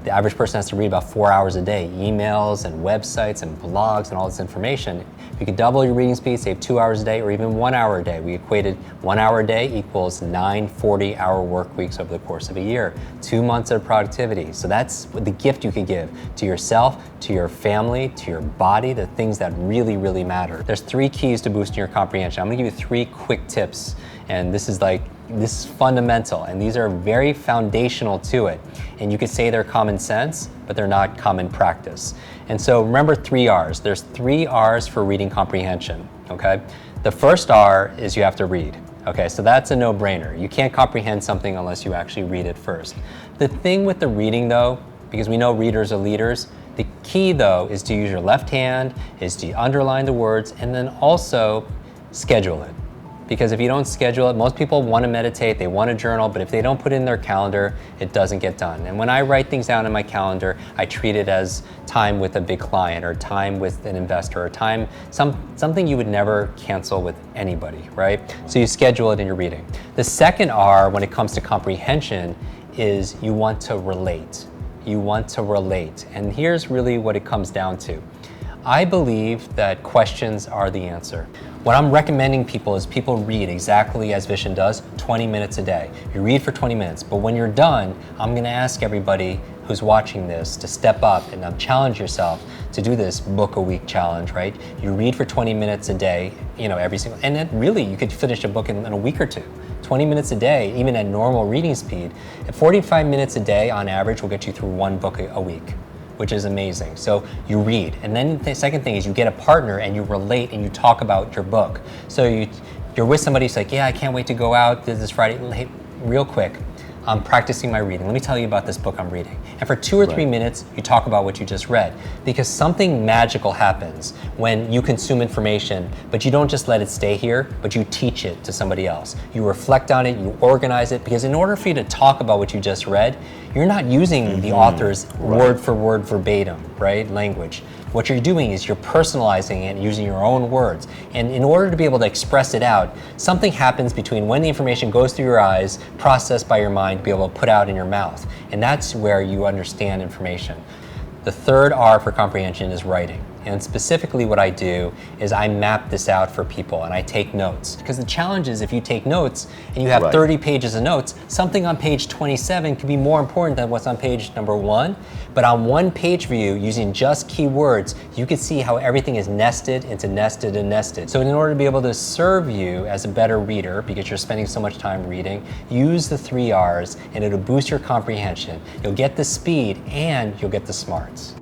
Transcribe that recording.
The average person has to read about 4 hours a day, emails and websites and blogs and all this information. You can double your reading speed, save 2 hours a day or even 1 hour a day. We equated 1 hour a day equals 9 40-hour work weeks over the course of a year, 2 months of productivity. So that's the gift you could give to yourself, to your family, to your body, the things that really, really matter. There's 3 keys to boosting your comprehension. I'm gonna give you 3 quick tips, and this is fundamental, and these are very foundational to it. And you could say they're common sense, but they're not common practice. And so remember 3 R's. There's 3 R's for reading comprehension, okay? The first R is you have to read. Okay, so that's a no-brainer. You can't comprehend something unless you actually read it first. The thing with the reading though, because we know readers are leaders, the key though is to use your left hand, is to underline the words, and then also schedule it. Because if you don't schedule it, most people want to meditate, they want to journal, but if they don't put it in their calendar, it doesn't get done. And when I write things down in my calendar, I treat it as time with a big client or time with an investor or time, something you would never cancel with anybody, right? So you schedule it in your reading. The second R when it comes to comprehension is you want to relate. You want to relate. And here's really what it comes down to. I believe that questions are the answer. What I'm recommending people is people read exactly as Vishen does, 20 minutes a day. You read for 20 minutes, but when you're done, I'm gonna ask everybody who's watching this to step up and challenge yourself to do this book a week challenge, right? You read for 20 minutes a day, every single, and then really you could finish a book in a week or two. 20 minutes a day, even at normal reading speed. At 45 minutes a day on average will get you through 1 book a week, which is amazing. So you read. And then the second thing is you get a partner and you relate and you talk about your book. So you're with somebody who's like, yeah, I can't wait to go out this Friday. Hey, real quick, I'm practicing my reading. Let me tell you about this book I'm reading. And for 2 or 3 minutes, you talk about what you just read. Because something magical happens when you consume information, but you don't just let it stay here, but you teach it to somebody else. You reflect on it, you organize it, because in order for you to talk about what you just read, you're not using the author's word for word verbatim, right, language. What you're doing is you're personalizing it using your own words. And in order to be able to express it out, something happens between when the information goes through your eyes, processed by your mind, to be able to put out in your mouth. And that's where you understand information. The third R for comprehension is writing. And specifically what I do is I map this out for people and I take notes. Because the challenge is if you take notes and you have 30 pages of notes, something on page 27 could be more important than what's on page number 1. But on one page view, using just keywords, you can see how everything is nested into nested and nested. So in order to be able to serve you as a better reader, because you're spending so much time reading, use the 3 R's and it'll boost your comprehension. You'll get the speed and you'll get the smarts.